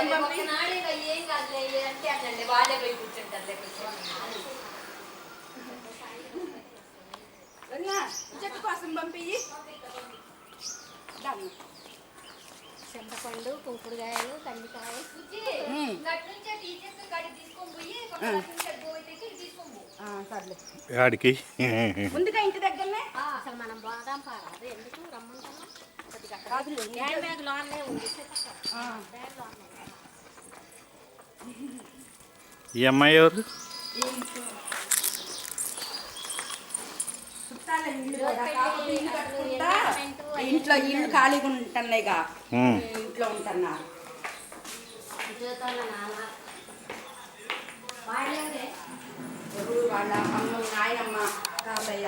కోసం పంపి ఏం కాదు అంటే అట్లండి వాళ్ళే పోయి కూర్చుంటారు చెట్టు కోసం పంపి చింతపండు కుంకుడుకాయలు కందికాయ ఆడికి ముందుగా ఇంటి దగ్గరనే అసలు మనం బాదాం పారాదు ఎందుకు రమ్మంటున్నాం కొద్దిగా బ్యాగ్ లోనే ఉంది ఈ అమ్మాయి ఎవరు? ఇంట్లో ఇల్లు ఖాళీగా ఉంటున్నాయిగా ఇంట్లో ఉంటున్నారు వాళ్ళ అమ్మ నాయనమ్మ తాతయ్య